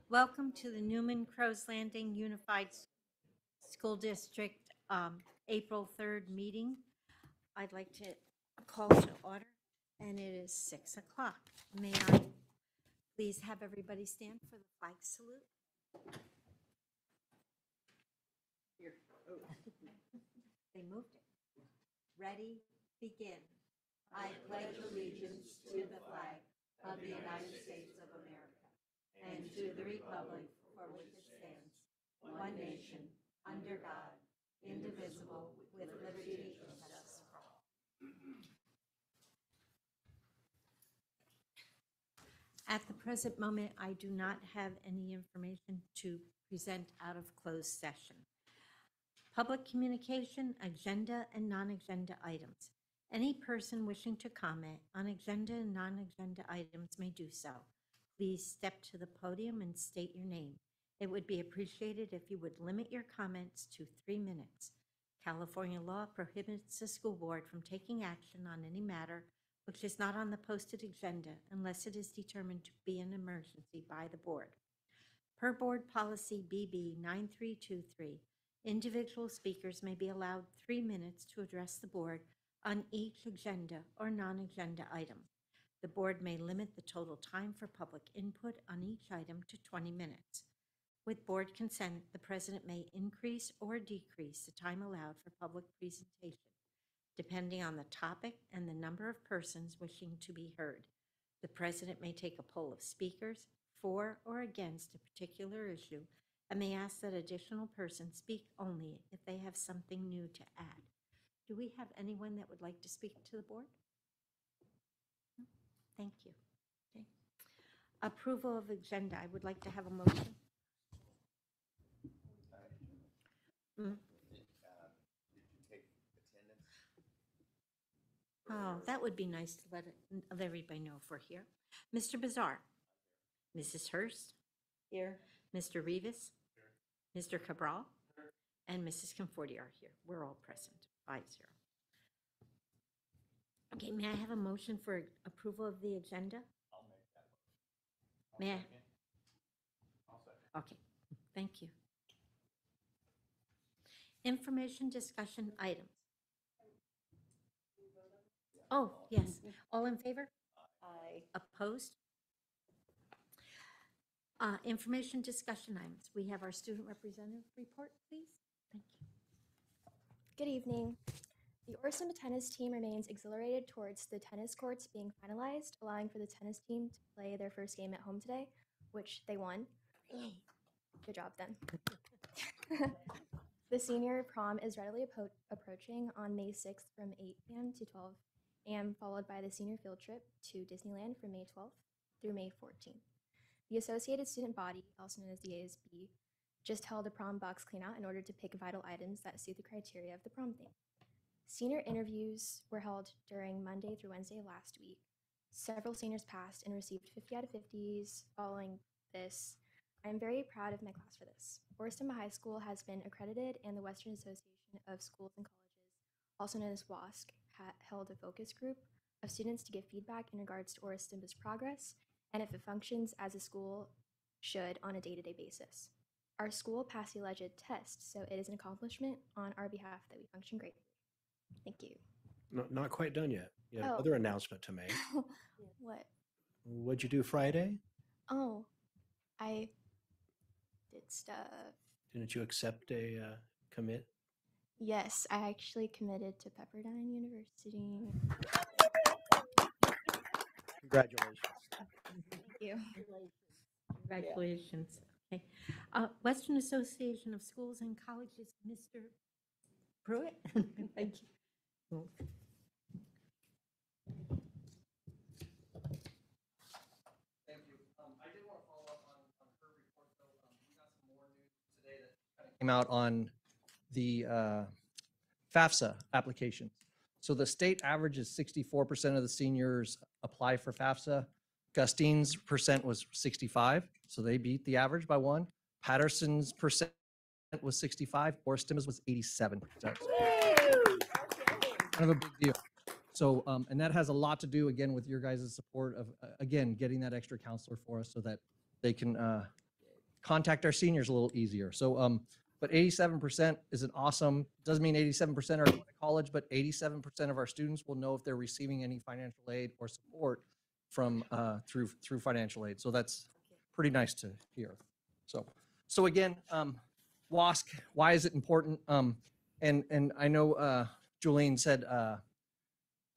Welcome to the Newman Crows Landing Unified School District April 3rd meeting. I'd like to call to order, and it is 6 o'clock. May I please have everybody stand for the flag salute? They moved it. Ready, begin. I pledge allegiance to the flag of the United States of America and to the republic for which it stands, one nation, under God, indivisible, with liberty and justice for all. At the present moment, I do not have any information to present out of closed session. Public communication, agenda, and non-agenda items. Any person wishing to comment on agenda and non-agenda items may do so. Please step to the podium and state your name. It would be appreciated if you would limit your comments to 3 minutes. California law prohibits the school board from taking action on any matter which is not on the posted agenda unless it is determined to be an emergency by the board. Per board policy BB 9323, individual speakers may be allowed 3 minutes to address the board on each agenda or non-agenda item. The board may limit the total time for public input on each item to 20 minutes. With board consent, the president may increase or decrease the time allowed for public presentation, depending on the topic and the number of persons wishing to be heard. The president may take a poll of speakers for or against a particular issue and may ask that additional persons speak only if they have something new to add. Do we have anyone that would like to speak to the board? No? Thank you. Okay. Approval of agenda. I would like to have a motion. Oh, that would be nice to let everybody know if we're here. Mr. Bizarre? Mrs. Hurst? Here. Mr. Rivas? Here. Mr. Cabral? Here. And Mrs. Conforti are here. We're all present, 5-0. Okay, may I have a motion for approval of the agenda? I'll make that motion. May I? I'll second. Okay, thank you. Information discussion items. Oh, yes. All in favor? Aye. Opposed? Information discussion items. We have our student representative report, please. Thank you. Good evening. The Orson tennis team remains exhilarated towards the tennis courts being finalized, allowing for the tennis team to play their first game at home today, which they won. Good job, then. The senior prom is readily approaching on May 6th from 8 p.m. to 12 a.m., followed by the senior field trip to Disneyland from May 12th through May 14th. The Associated Student Body, also known as the ASB, just held a prom box cleanout in order to pick vital items that suit the criteria of the prom theme. Senior interviews were held during Monday through Wednesday of last week. Several seniors passed and received 50 out of 50s following this. I am very proud of my class for this. Orson High School has been accredited, and the Western Association of Schools and Colleges, also known as WASC, held a focus group of students to give feedback in regards to Orsimba's progress and if it functions as a school should on a day-to-day basis. Our school passed the alleged test, so it is an accomplishment on our behalf that we function greatly. Thank you. Not quite done yet. You have Oh. another announcement to make. What? What'd you do Friday? Oh, I did stuff. Didn't you accept a commit? Yes, I actually committed to Pepperdine University. Congratulations. Thank you. Congratulations. Okay. Western Association of Schools and Colleges, Mr. Pruitt. Thank you. Thank you. I did want to follow up on her report, though. We got some more news today that kind of came out on the FAFSA applications. So the state average is 64% of the seniors apply for FAFSA. Gustine's percent was 65, so they beat the average by 1. Patterson's percent was 65, Orstimma's was 87%. So kind of a big deal. So, and that has a lot to do, again, with your guys' support of, again, getting that extra counselor for us so that they can contact our seniors a little easier. So, but 87% is an awesome, doesn't mean 87% are going to college, but 87% of our students will know if they're receiving any financial aid or support from through financial aid. So that's pretty nice to hear. So again, WASC, why is it important? And I know Julene said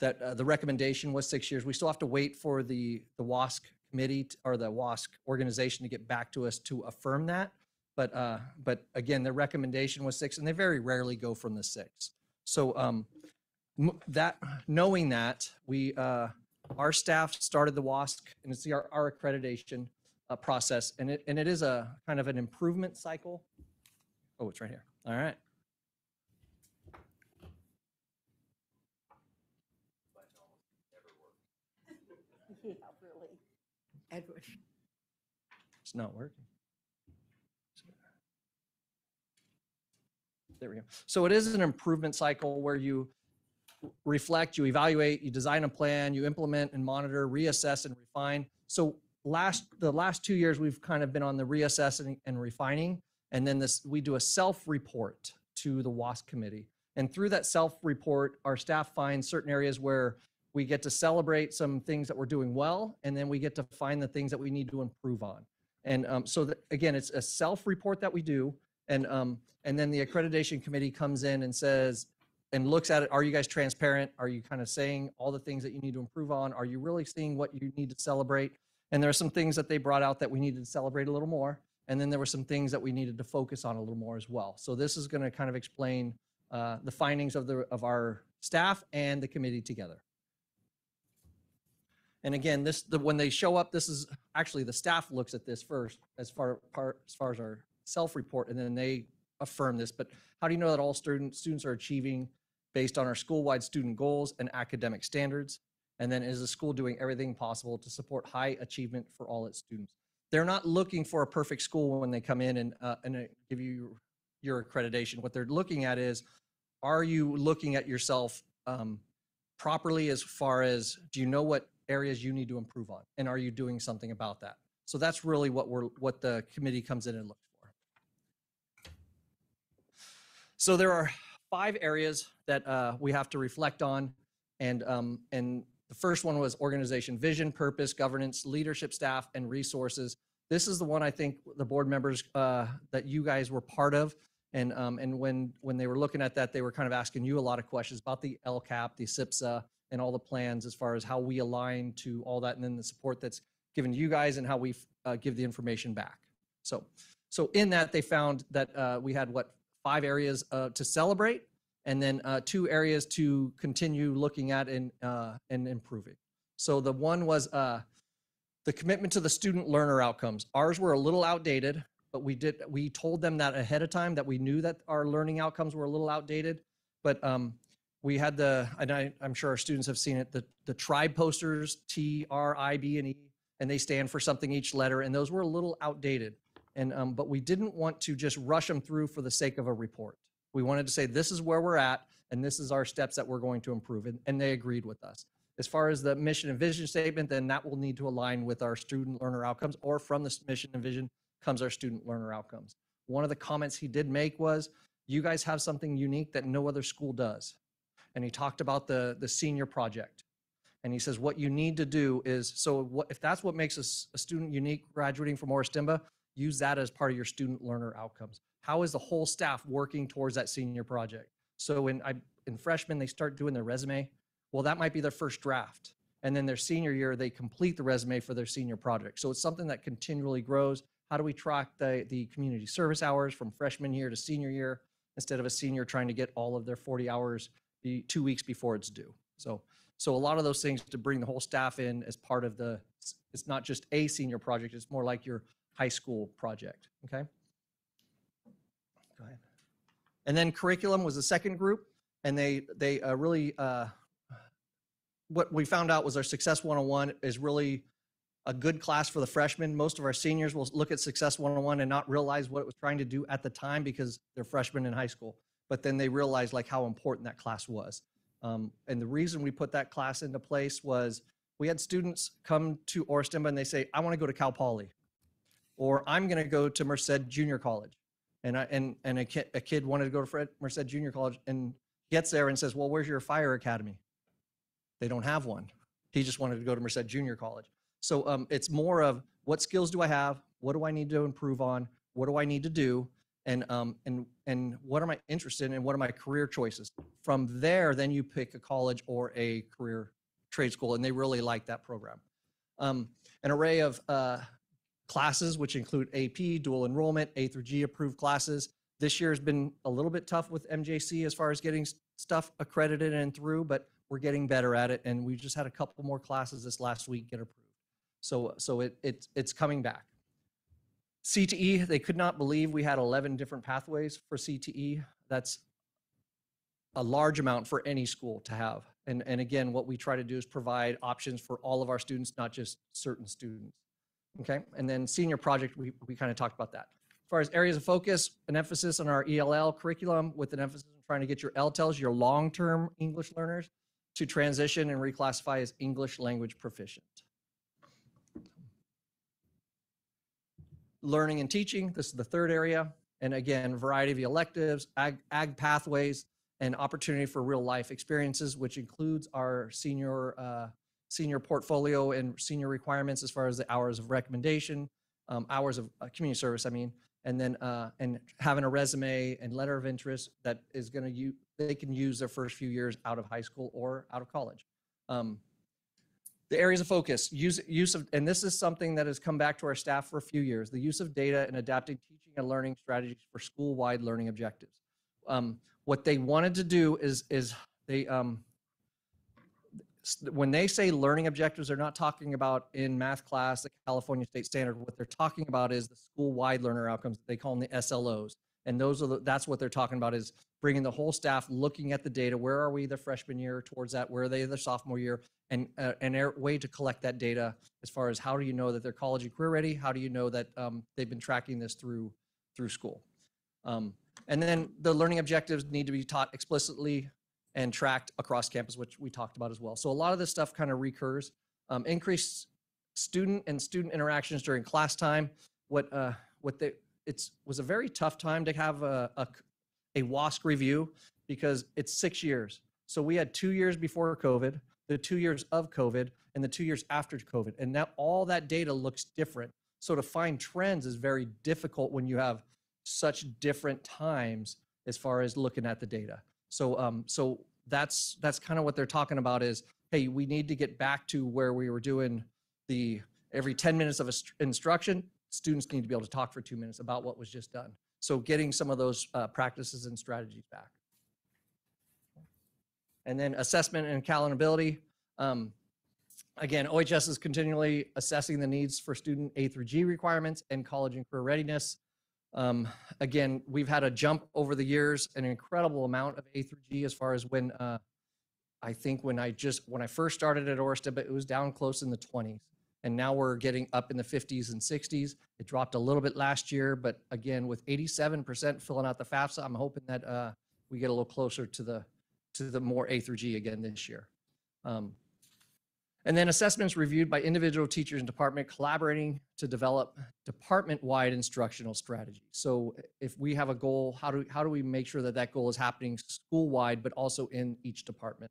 that the recommendation was 6 years. We still have to wait for the WASC committee or the WASC organization to get back to us to affirm that. But again, the recommendation was 6, and they very rarely go from the 6. So that knowing that, we our staff started the WASC, and it's our accreditation process, and it is a kind of an improvement cycle. Oh, it's right here. All right. Yeah, really. Edward. It's not working. There we go. So it is an improvement cycle where you reflect, you evaluate, you design a plan, you implement and monitor, reassess and refine. So the last 2 years, we've kind of been on the reassessing and refining. And then we do a self-report to the WASC committee. And through that self-report, our staff finds certain areas where we get to celebrate some things that we're doing well, and then we get to find the things that we need to improve on. And again, it's a self-report that we do. And then the accreditation committee comes in and says, and looks at it, are you guys transparent? Are you kind of saying all the things that you need to improve on? Are you really seeing what you need to celebrate? And there are some things that they brought out that we needed to celebrate a little more. And then there were some things that we needed to focus on a little more as well. So this is going to kind of explain the findings of our staff and the committee together. And again, when they show up, this is actually the staff looks at this first as far as our self-report, and then they affirm this. But how do you know that all students are achieving based on our school-wide student goals and academic standards? And then is the school doing everything possible to support high achievement for all its students? They're not looking for a perfect school when they come in and give you your accreditation. What they're looking at is, are you looking at yourself properly as far as, do you know what areas you need to improve on? And are you doing something about that? So that's really what the committee comes in and looks for. So there are 5 areas that we have to reflect on. And the first one was organization, vision, purpose, governance, leadership, staff, and resources. This is the one I think the board members that you guys were part of. And when they were looking at that, they were kind of asking you a lot of questions about the LCAP, the SIPSA, and all the plans as far as how we align to all that, and then the support that's given to you guys and how we give the information back. So in that, they found that we had 5 areas to celebrate, and then 2 areas to continue looking at and improving. So the one was the commitment to the student learner outcomes. Ours were a little outdated, but we told them that ahead of time, that we knew that our learning outcomes were a little outdated. But we had and I'm sure our students have seen it, the tribe posters, T, R, I, B, and E, and they stand for something each letter, and those were a little outdated. And but we didn't want to just rush them through for the sake of a report. We wanted to say, this is where we're at, and this is our steps that we're going to improve, and they agreed with us. As far as the mission and vision statement, then that will need to align with our student learner outcomes, or from the mission and vision comes our student learner outcomes. One of the comments he did make was, you guys have something unique that no other school does. And he talked about the senior project. And he says, what you need to do is, if that's what makes a student unique graduating from Oristimba, use that as part of your student learner outcomes. How is the whole staff working towards that senior project? So in freshmen, they start doing their resume. Well, that might be their first draft. And then their senior year, they complete the resume for their senior project. So it's something that continually grows. How do we track the community service hours from freshman year to senior year, instead of a senior trying to get all of their 40 hours 2 weeks before it's due? So a lot of those things to bring the whole staff in as part of it's not just a senior project, it's more like your high school project, okay? Go ahead. And then curriculum was the second group, and they really, what we found out was our Success 101 is really a good class for the freshmen. Most of our seniors will look at Success 101 and not realize what it was trying to do at the time because they're freshmen in high school. But then they realized like how important that class was. And the reason we put that class into place was we had students come to Oristimba and they say, I want to go to Cal Poly. Or I'm going to go to Merced Junior College. And a kid wanted to go to Merced Junior College and gets there and says, well, where's your fire academy? They don't have one. He just wanted to go to Merced Junior College. So it's more of what skills do I have? What do I need to improve on? What do I need to do? And what am I interested in? And what are my career choices? From there, then you pick a college or a career trade school, and they really like that program. An array of classes, which include AP, dual enrollment, A through G approved classes. This year has been a little bit tough with MJC as far as getting stuff accredited and through, but we're getting better at it. And we just had a couple more classes this last week get approved. So it's coming back. CTE, they could not believe we had 11 different pathways for CTE. That's a large amount for any school to have. And again, what we try to do is provide options for all of our students, not just certain students. Okay, and then senior project, we kind of talked about that. As far as areas of focus, an emphasis on our ELL curriculum with an emphasis on trying to get your LTELs, your long-term English learners, to transition and reclassify as English language proficient. Learning and teaching, this is the third area. And again, variety of electives, ag pathways, and opportunity for real life experiences, which includes our senior portfolio and senior requirements as far as the hours of recommendation, hours of community service, and then and having a resume and letter of interest that is going to they can use their first few years out of high school or out of college. The areas of focus, use of, and this is something that has come back to our staff for a few years, the use of data and adapting teaching and learning strategies for school-wide learning objectives. What they wanted to do is they, when they say learning objectives, they're not talking about in math class, the California State Standard. What they're talking about is the school-wide learner outcomes. They call them the SLOs. And that's what they're talking about, is bringing the whole staff, looking at the data. Where are we the freshman year towards that? Where are they the sophomore year? And a way to collect that data as far as how do you know that they're college and career ready? How do you know that they've been tracking this through school? And then the learning objectives need to be taught explicitly and tracked across campus, which we talked about as well. So a lot of this stuff kind of recurs. Increased student interactions during class time. It was a very tough time to have a WASC review because it's 6 years. So we had 2 years before COVID, the 2 years of COVID, and the 2 years after COVID. And now all that data looks different. So to find trends is very difficult when you have such different times as far as looking at the data. So that's kind of what they're talking about is, hey, we need to get back to where we were doing every 10 minutes of instruction, students need to be able to talk for 2 minutes about what was just done. So getting some of those practices and strategies back. And then assessment and accountability. Again, OHS is continually assessing the needs for student A through G requirements and college and career readiness. Again, we've had a jump over the years, an incredible amount of A through G as far as when, I think when I first started at Orsta, but it was down close in the 20s. And now we're getting up in the 50s and 60s. It dropped a little bit last year, but again, with 87% filling out the FAFSA, I'm hoping that we get a little closer to the more A through G again this year. And then assessments reviewed by individual teachers and department collaborating to develop department-wide instructional strategies. So if we have a goal, how do we make sure that that goal is happening school-wide, but also in each department?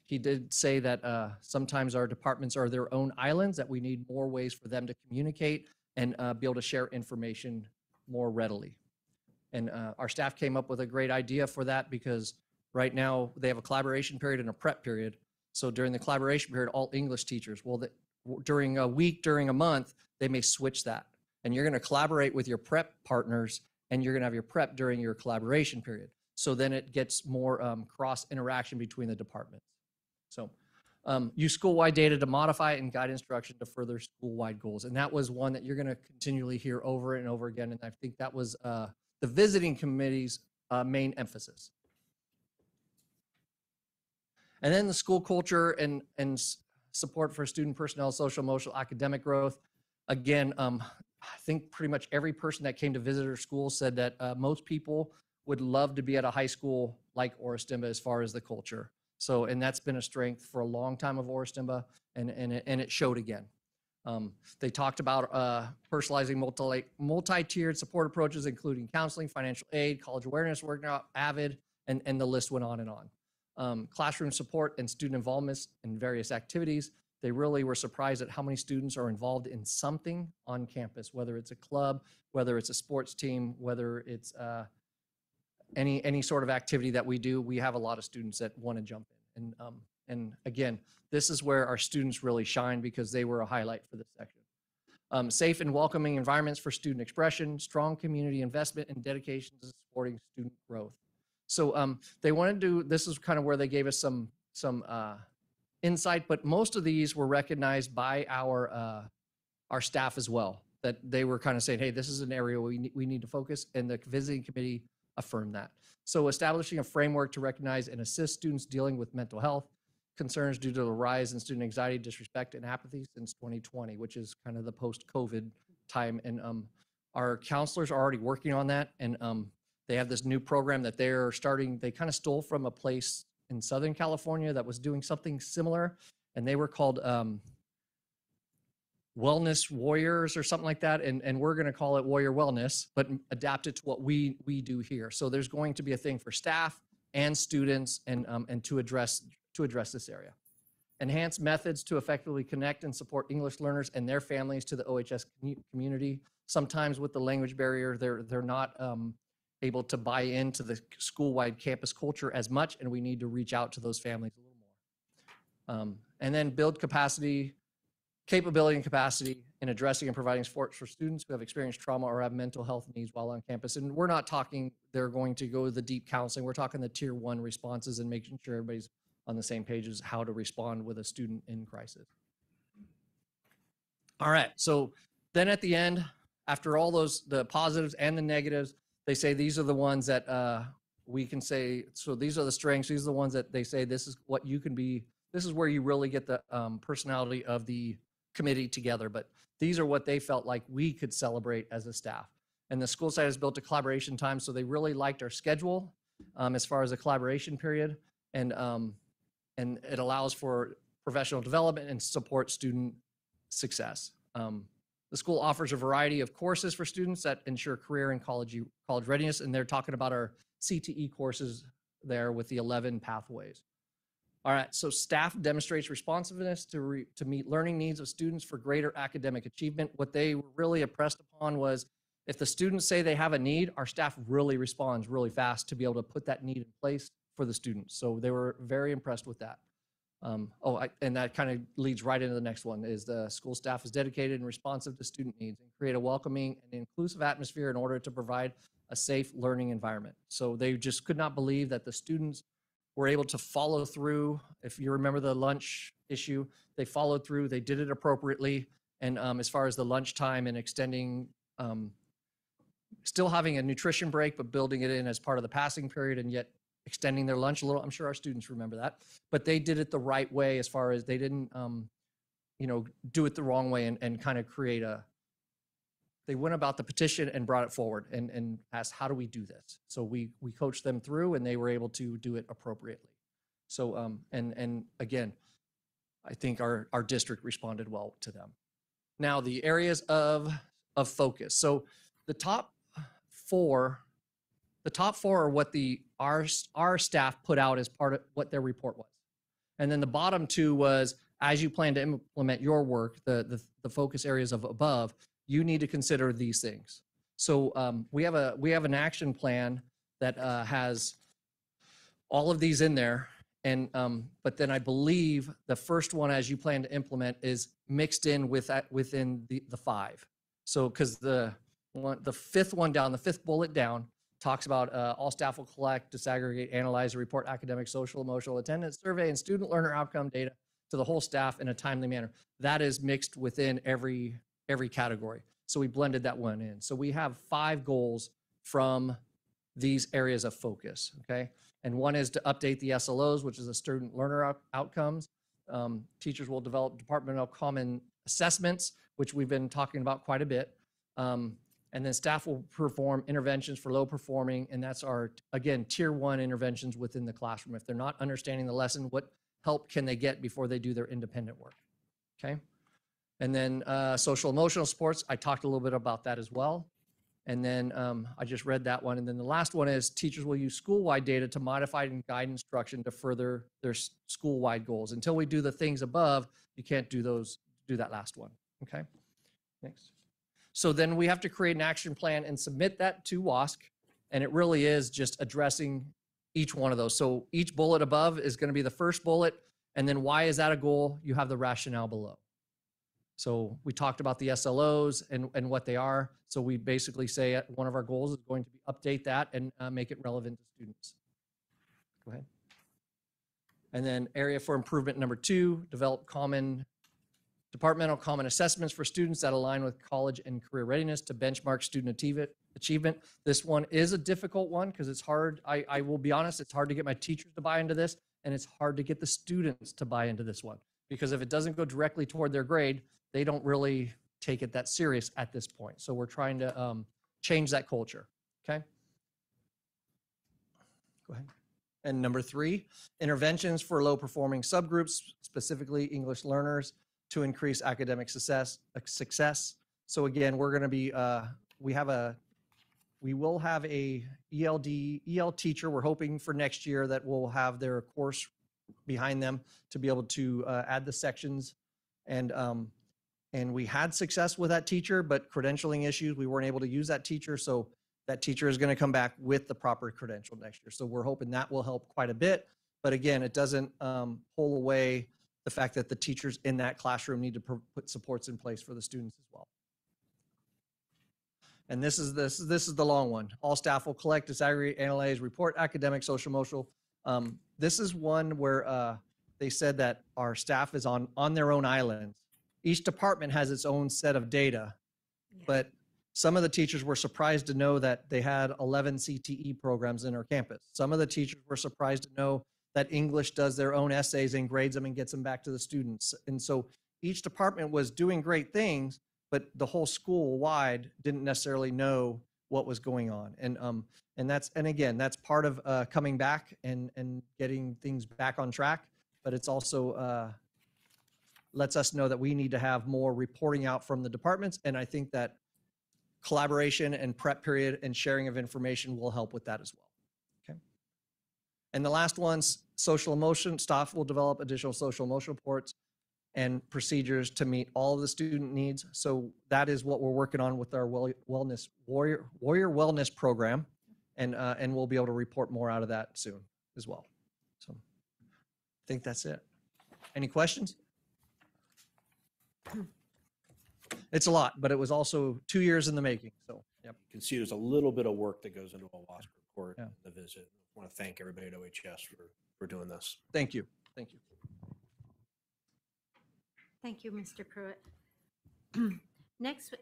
He did say that sometimes our departments are their own islands, that we need more ways for them to communicate and be able to share information more readily. And our staff came up with a great idea for that because right now they have a collaboration period and a prep period. So during the collaboration period, all English teachers, during a week, during a month, they may switch that. And you're going to collaborate with your prep partners and you're going to have your prep during your collaboration period. So then it gets more cross interaction between the departments. So use school-wide data to modify and guide instruction to further school-wide goals. And that was one that you're going to continually hear over and over again. And I think that was the visiting committee's main emphasis. And then the school culture and support for student personnel, social, emotional, academic growth. Again, I think pretty much every person that came to visit our school said that most people would love to be at a high school like Orista as far as the culture. So, and that's been a strength for a long time of Orista, and it showed again. They talked about personalizing multi-tiered support approaches, including counseling, financial aid, college awareness workshop, AVID, and the list went on and on. Classroom support and student involvement in various activities. They really were surprised at how many students are involved in something on campus, whether it's a club, whether it's a sports team, whether it's any sort of activity that we do. We have a lot of students that want to jump in. And again, this is where our students really shine because they were a highlight for this section. Safe and welcoming environments for student expression, strong community investment, and dedication to supporting student growth. So they wanted to, this is kind of where they gave us some insight, but most of these were recognized by our staff as well, that they were kind of saying, hey, this is an area we need to focus, and the visiting committee affirmed that. So establishing a framework to recognize and assist students dealing with mental health concerns due to the rise in student anxiety, disrespect, and apathy since 2020, which is kind of the post-COVID time. And our counselors are already working on that, and they have this new program that they're starting. They kind of stole from a place in Southern California that was doing something similar, and they were called Wellness Warriors or something like that, and we're going to call it Warrior Wellness, but adapt it to what we do here. So there's going to be a thing for staff and students, and to address this area. Enhance methods to effectively connect and support English learners and their families to the OHS community. Sometimes with the language barrier, they're not able to buy into the school-wide campus culture as much, and we need to reach out to those families a little more. And then build capability and capacity in addressing and providing support for students who have experienced trauma or have mental health needs while on campus. And we're not talking they're going to go the deep counseling. We're talking the tier 1 responses and making sure everybody's on the same page as how to respond with a student in crisis. All right, so then at the end, after all those, the positives and the negatives, they say these are the ones that we can say, so these are the strengths, these are the ones that they say this is what you can be, this is where you really get the personality of the committee together, but these are what they felt like we could celebrate as a staff. And the school site has built a collaboration time, so they really liked our schedule as far as a collaboration period, and it allows for professional development and support student success. The school offers a variety of courses for students that ensure career and college readiness, and they're talking about our CTE courses there with the 11 pathways. All right, so staff demonstrates responsiveness to meet learning needs of students for greater academic achievement. What they were really impressed upon was if the students say they have a need, our staff really responds really fast to be able to put that need in place for the students. So they were very impressed with that. And that kind of leads right into the next one, is the school staff is dedicated and responsive to student needs and create a welcoming and inclusive atmosphere in order to provide a safe learning environment. So they just could not believe that the students were able to follow through. If you remember the lunch issue, they followed through, they did it appropriately. And as far as the lunchtime and extending, still having a nutrition break, but building it in as part of the passing period, and yet extending their lunch a little. I'm sure our students remember that, but they did it the right way as far as they didn't, do it the wrong way and kind of create they went about the petition and brought it forward and asked, how do we do this? So we coached them through, and they were able to do it appropriately. So, and again, I think our district responded well to them. Now the areas of focus. So the top four are what our staff put out as part of what their report was. And then the bottom two was, as you plan to implement your work, the focus areas of above, you need to consider these things. So we have an action plan that has all of these in there. And but then I believe the first one, as you plan to implement, is mixed in within the 5. So because the fifth one down, the 5th bullet down, talks about all staff will collect, disaggregate, analyze, and report academic, social, emotional, attendance survey, and student learner outcome data to the whole staff in a timely manner. That is mixed within every category. So we blended that one in. So we have 5 goals from these areas of focus, okay? And one is to update the SLOs, which is the student learner outcomes. Teachers will develop departmental common assessments, which we've been talking about quite a bit. And then staff will perform interventions for low performing, and that's our, again, tier 1 interventions within the classroom. If they're not understanding the lesson, what help can they get before they do their independent work, okay? And then social emotional supports, I talked a little bit about that as well. And then I just read that one. And then the last one is teachers will use school-wide data to modify and guide instruction to further their school-wide goals. Until we do the things above, you can't do that last one. Okay, next. So then we have to create an action plan and submit that to WASC. And it really is just addressing each one of those. So each bullet above is going to be the first bullet. And then why is that a goal? You have the rationale below. So we talked about the SLOs and what they are. So we basically say one of our goals is going to be update that and make it relevant to students. Go ahead. And then area for improvement number 2, develop departmental common assessments for students that align with college and career readiness to benchmark student achievement. This one is a difficult one because it's hard. I will be honest, it's hard to get my teachers to buy into this, and it's hard to get the students to buy into this one. Because if it doesn't go directly toward their grade, they don't really take it that serious at this point. So we're trying to change that culture, okay? Go ahead. And number 3, interventions for low-performing subgroups, specifically English learners, to increase academic success. So again, we're going to be, we will have a EL teacher. We're hoping for next year that will have their course behind them to be able to add the sections. And we had success with that teacher, but credentialing issues, we weren't able to use that teacher. So that teacher is going to come back with the proper credential next year. So we're hoping that will help quite a bit. But again, it doesn't pull away the fact that the teachers in that classroom need to put supports in place for the students as well. And this is the long one. All staff will collect, disaggregate, analyze, report academic, social, emotional. This is one where they said that our staff is on their own islands. Each department has its own set of data, but some of the teachers were surprised to know that they had 11 CTE programs in our campus. Some of the teachers were surprised to know that English does their own essays and grades them and gets them back to the students. And so each department was doing great things, but the whole school wide didn't necessarily know what was going on. And again, that's part of coming back and getting things back on track, but it's also lets us know that we need to have more reporting out from the departments. And I think that collaboration and prep period and sharing of information will help with that as well. Okay. And the last one's social emotion. Staff will develop additional social emotional reports and procedures to meet all of the student needs. So that is what we're working on with our wellness warrior wellness program. And we'll be able to report more out of that soon as well. So I think that's it. Any questions? It's a lot, but it was also 2 years in the making. So, yep. You can see there's a little bit of work that goes into a WASC report, Yeah. the visit. I want to thank everybody at OHS for doing this. Thank you. Thank you. Thank you, Mr. Pruitt. Next,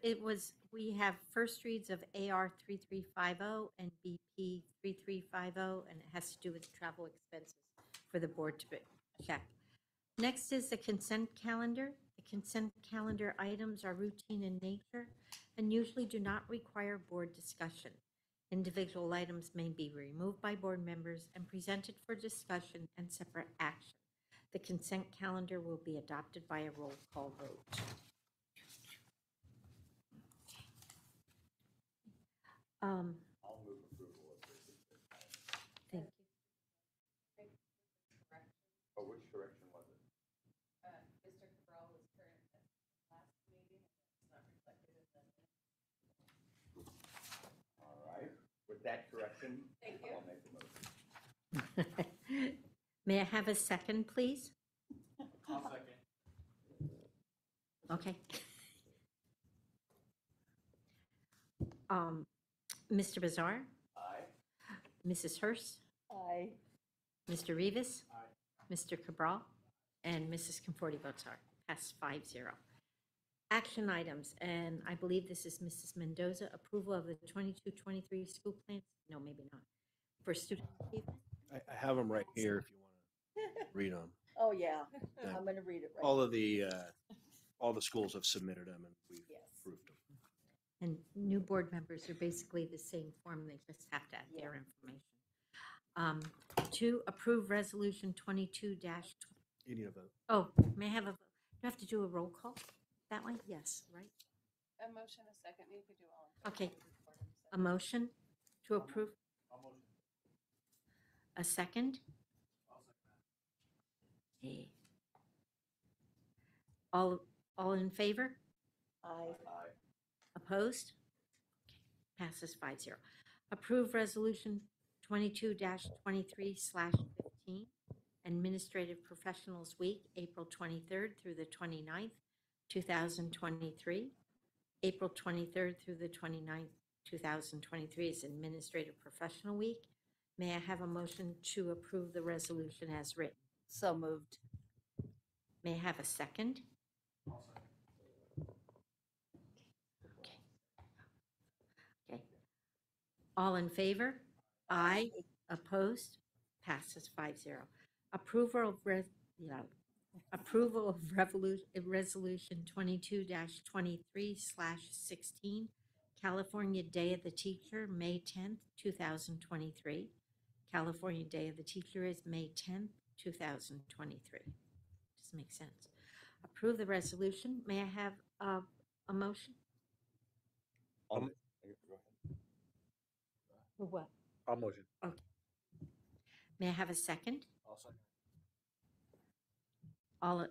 we have first reads of AR 3350 and BP 3350, and it has to do with travel expenses for the board to check. Next is the consent calendar. The consent calendar items are routine in nature and usually do not require board discussion. Individual items may be removed by board members and presented for discussion and separate action. The consent calendar will be adopted by a roll call vote. I'll move approval of this. Thank you. Oh, which direction was it? Mr. Cabral was current at the last meeting, and it's not reflected in the minutes. All right, with that correction, Thank you. I'll make the motion. May I have a second, please? I'll second. Okay. Mr. Bazar, Aye. Mrs. Hurst, Aye. Mr. Rivas, Aye. Mr. Cabral, and Mrs. Conforti votes aye. Pass 5-0. Action items, and I believe this is Mrs. Mendoza, approval of the 22-23 school plans. No, maybe not. For student achievement. I have them right here if you want to read them. Oh, yeah. Yeah. I'm going to read it right. All the schools have submitted them and we've Yes. approved them. And new board members are basically the same form, they just have to add their information. To approve resolution 22 You need a vote. oh, may I have a, do I have to do a roll call? that way? Yes, right? A motion, a second, you could do all. in Okay. favor. A motion to approve? A second? Okay. All in favor? Aye. Aye. Opposed? Okay, passes 5-0. Approve Resolution 22-23/15, Administrative Professionals Week, April 23rd through the 29th, 2023. April 23rd through the 29th, 2023 is Administrative Professional Week. May I have a motion to approve the resolution as written? So moved. May I have a second? Okay. Okay. All in favor? Aye. Opposed? Passes 5-0. Approval of Resolution 22-23/16, California Day of the Teacher, May 10th, 2023. California Day of the Teacher is May 10th, 2023. Does make sense. Approve the resolution. May I have a motion? Go ahead. For what? I'll motion. Okay. May I have a second? I'll second. All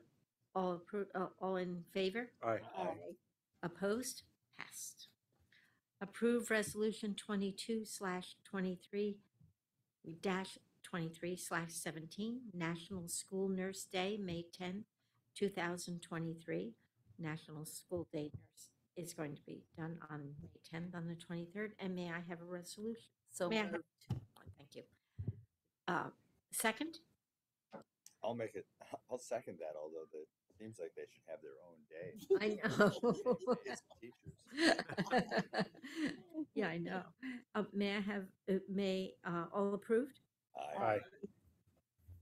in favor? Aye. Aye. Opposed? Passed. Approve Resolution 22/23/17, National School Nurse Day, May 10th, 2023. National School Day Nurse is going to be done on May 10th on the 23rd. And may I have a resolution? So May I have- moved. Thank you. Second? I'll make it. I'll second that. Although it seems like they should have their own day. I know. It's teachers. Yeah, I know. May I have, all approved? Aye.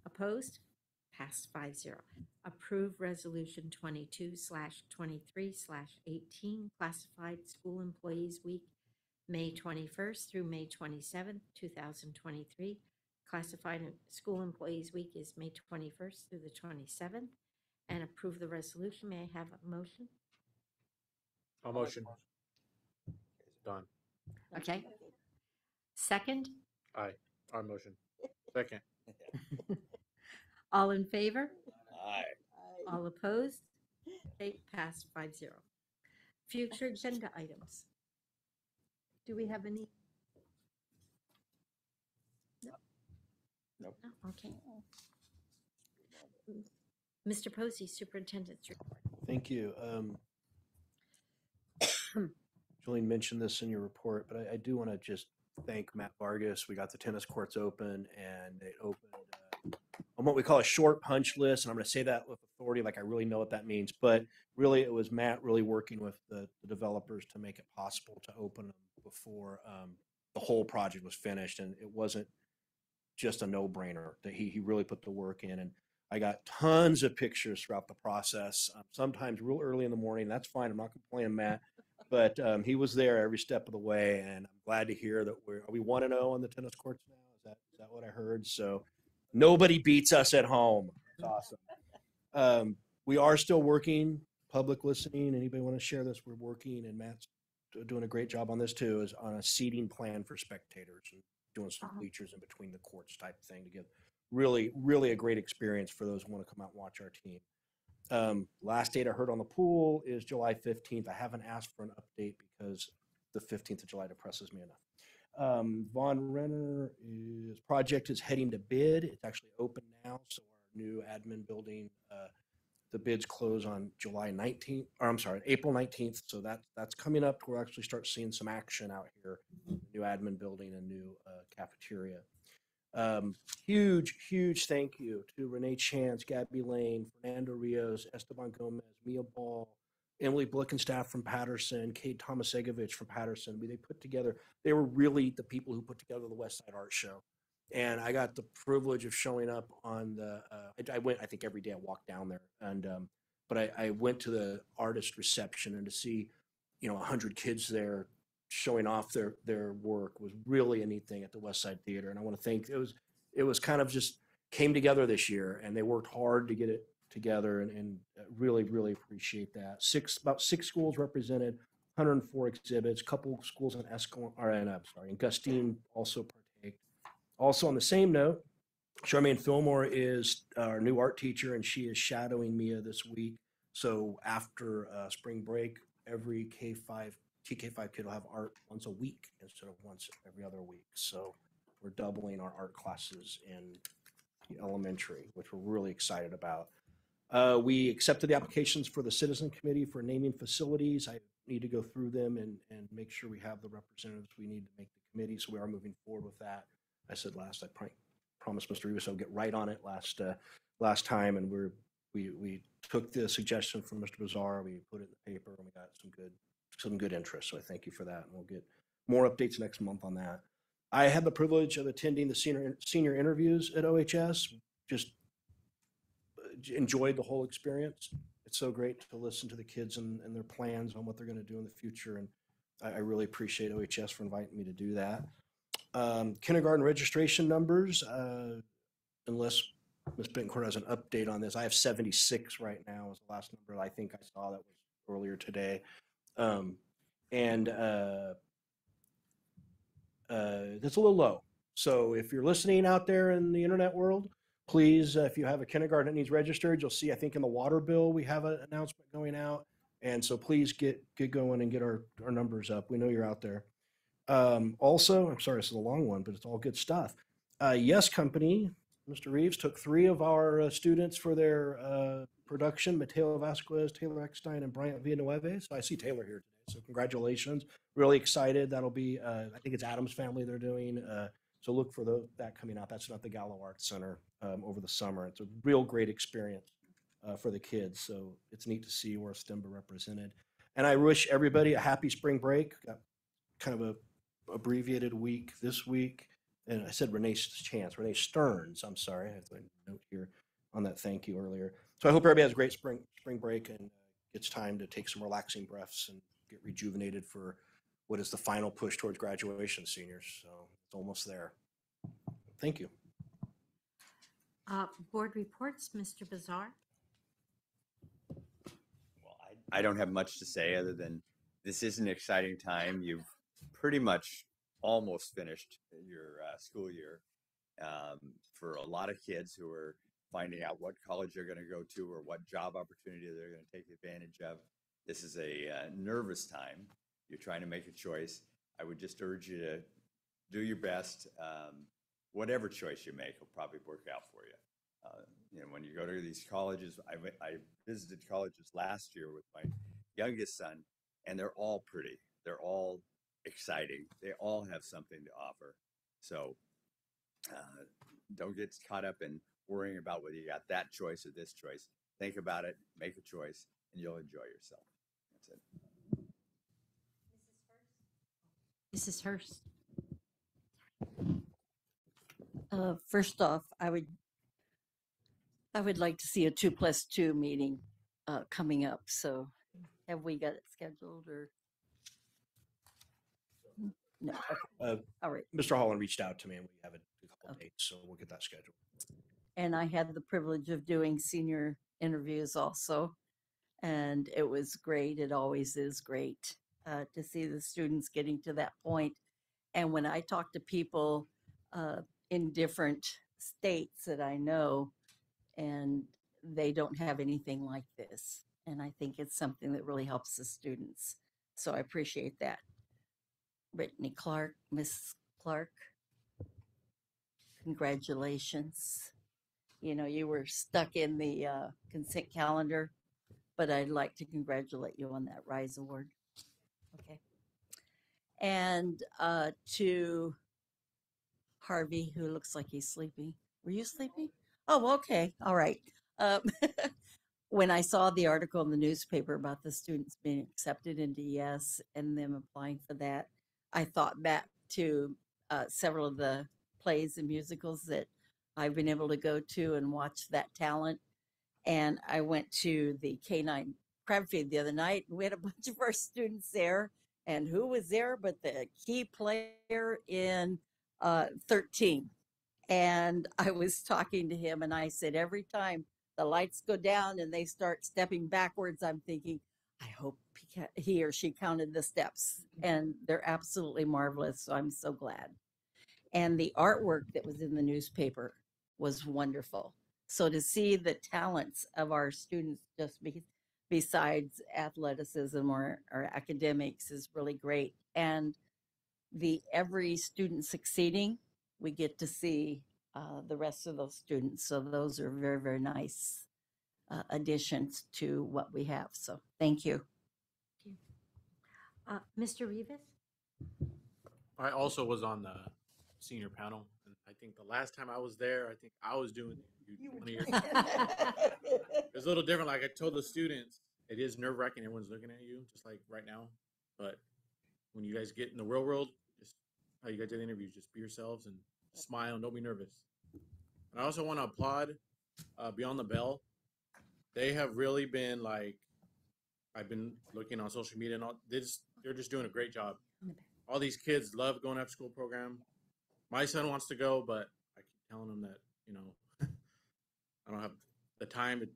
Opposed? Passed 5-0. Approve Resolution 22/23/18, Classified School Employees Week, May 21st through May 27th, 2023. Classified School Employees Week is May 21st through the 27th. And approve the resolution. May I have a motion? I'll motion. Done. Okay. Second? Aye. Our motion. Second. All in favor? Aye. All opposed? Okay, passed 5-0. Future agenda items. Do we have any? No. Nope. No, okay. Mr. Posey, Superintendent's report. Thank you. Julian mentioned this in your report, but I do want to just thank Matt Vargas. We got the tennis courts open, and they opened on what we call a short punch list. And I'm going to say that with authority, like I really know what that means. But really, it was Matt really working with the developers to make it possible to open them before the whole project was finished. And it wasn't just a no-brainer. That he really put the work in. And I got tons of pictures throughout the process, sometimes real early in the morning. That's fine. I'm not complaining, Matt. But he was there every step of the way, and I'm glad to hear that we 1-0 on the tennis courts now. Is that what I heard? So nobody beats us at home. It's awesome. We are still working, public listening. Anybody want to share this? We're working, and Matt's doing a great job on this too, is on a seating plan for spectators and doing some bleachers in between the courts type thing to get really, really a great experience for those who want to come out and watch our team. Last date I heard on the pool is July 15th. I haven't asked for an update because the 15th of July depresses me enough. Von Renner project is heading to bid. It's actually open now. So our new admin building, the bids close on April 19th. So that's coming up. We'll actually start seeing some action out here. New admin building and new cafeteria. Huge thank you to Renee Chance, Gabby Lane, Fernando Rios, Esteban Gomez, Mia Ball, Emily Blickenstaff from Patterson, Kate Tomasegovich from Patterson. They were really the people who put together the West Side Art Show. And I got the privilege of showing up on I went, I think every day I walked down there. And, but I went to the artist reception, and to see, 100 kids there showing off their work was really a neat thing at the West Side Theater. And I want to thank, it was kind of just came together this year, and they worked hard to get it together and really, really appreciate that. About six schools represented, 104 exhibits, couple schools in in Gustine also partake. Also on the same note, Charmaine Fillmore is our new art teacher, and she is shadowing Mia this week. So after spring break, every TK5 kid will have art once a week instead of once every other week. So we're doubling our art classes in elementary, which we're really excited about. We accepted the applications for the citizen committee for naming facilities. I need to go through them and make sure we have the representatives we need to make the committee. So we are moving forward with that. I said last, I promised Mr. Rivas I'll get right on it last time, and we took the suggestion from Mr. Bazar. We put it in the paper, and we got some good interest. So I thank you for that, and we'll get more updates next month on that. I had the privilege of attending the senior interviews at OHS. Just enjoyed the whole experience. It's so great to listen to the kids and their plans on what they're going to do in the future, and I really appreciate OHS for inviting me to do that. Kindergarten registration numbers, unless Ms. Bittencourt has an update on this, I have 76 right now is the last number I think I saw that was earlier today. That's a little low. So if you're listening out there in the internet world, please, if you have a kindergarten that needs registered, you'll see, I think in the water bill, we have an announcement going out. And so please get going and get our numbers up. We know you're out there. Also, I'm sorry, this is a long one, but it's all good stuff. Yes Company, Mr. Reeves took 3 of our students for their production, Mateo Vasquez, Taylor Eckstein, and Bryant Villanueva. So I see Taylor here today. So congratulations. Really excited. That'll be, I think it's Adam's Family they're doing. So look for that coming out. That's at the Gallo Arts Center over the summer. It's a real great experience for the kids. So it's neat to see where STEMBA represented. And I wish everybody a happy spring break. Got kind of a abbreviated week this week. And I said Renee Stearns. I'm sorry. I have a note here on that thank you earlier. So I hope everybody has a great spring break and gets time to take some relaxing breaths and get rejuvenated for what is the final push towards graduation, seniors. So it's almost there. Thank you. Board reports, Mr. Bazar. Well, I don't have much to say other than this is an exciting time. You've pretty much almost finished your school year. For a lot of kids who are finding out what college they're going to go to or what job opportunity they're going to take advantage of, this is a nervous time. You're trying to make a choice. I would just urge you to do your best. Whatever choice you make will probably work out for you. When you go to these colleges, I visited colleges last year with my youngest son, and they're all pretty. They're all exciting. They all have something to offer. So don't get caught up in worrying about whether you got that choice or this choice. Think about it, make a choice, and you'll enjoy yourself. That's it. Mrs. Hurst. First off, I would like to see a 2+2 meeting coming up. So have we got it scheduled or? No. All right. Mr. Holland reached out to me and we have a couple of Okay. dates, so we'll get that scheduled. And I had the privilege of doing senior interviews also. And it was great. It always is great to see the students getting to that point. And when I talk to people in different states that I know, and they don't have anything like this. And I think it's something that really helps the students. So I appreciate that. Brittany Clark, Miss Clark, congratulations. You were stuck in the consent calendar, but I'd like to congratulate you on that RISE award. Okay. And to Harvey, who looks like he's sleepy. Were you sleepy? Oh, okay. All right. When I saw the article in the newspaper about the students being accepted into YES and them applying for that, I thought back to several of the plays and musicals that I've been able to go to and watch that talent. And I went to the K9 crab feed the other night, and we had a bunch of our students there. And who was there but the key player in 13? And I was talking to him, and I said, every time the lights go down and they start stepping backwards, I'm thinking, I hope he or she counted the steps. And they're absolutely marvelous. So I'm so glad. And the artwork that was in the newspaper was wonderful. So to see the talents of our students besides athleticism or academics is really great. And every student succeeding, we get to see the rest of those students. So those are very, very nice additions to what we have. So thank you. Mr. Rivas? I also was on the senior panel, and I think the last time I was there, I think I was doing the interview 20 years ago. It's a little different. Like I told the students, it is nerve wracking. Everyone's looking at you, just like right now. But when you guys get in the real world, just how you guys did the interviews, just be yourselves and smile and don't be nervous. And I also want to applaud Beyond the Bell. They have really been like, I've been looking on social media and all. They're just doing a great job. All these kids love going after school program. My son wants to go, but I keep telling him that, I don't have the time to,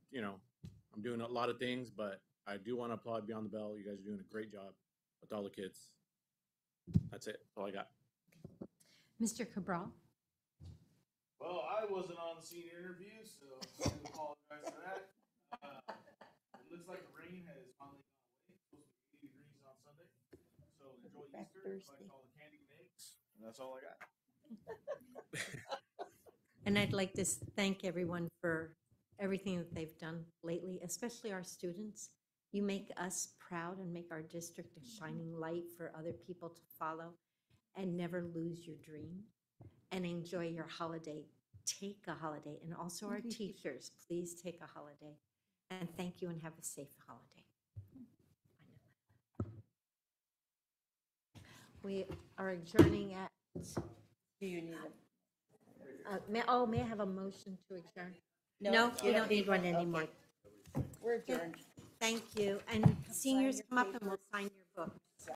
I'm doing a lot of things, but I do want to applaud Beyond the Bell. You guys are doing a great job with all the kids. That's it. That's all I got. Mr. Cabral? Well, I wasn't on the senior interview, so I apologize for that. It looks like the rain has finally gone away. It's supposed to be 80 degrees on Sunday. So enjoy Back Easter, Thursday. collect all the candy and eggs, and that's all I got. And I'd like to thank everyone for everything that they've done lately, especially our students. You make us proud and make our district a shining light for other people to follow, and never lose your dream and enjoy your holiday. Take a holiday. And also our teachers, please take a holiday. And thank you and have a safe holiday. We are adjourning at, Do you need may I have a motion to adjourn? No, we don't need one anymore. We're adjourned. Thank you. And seniors, come up and we'll sign your book.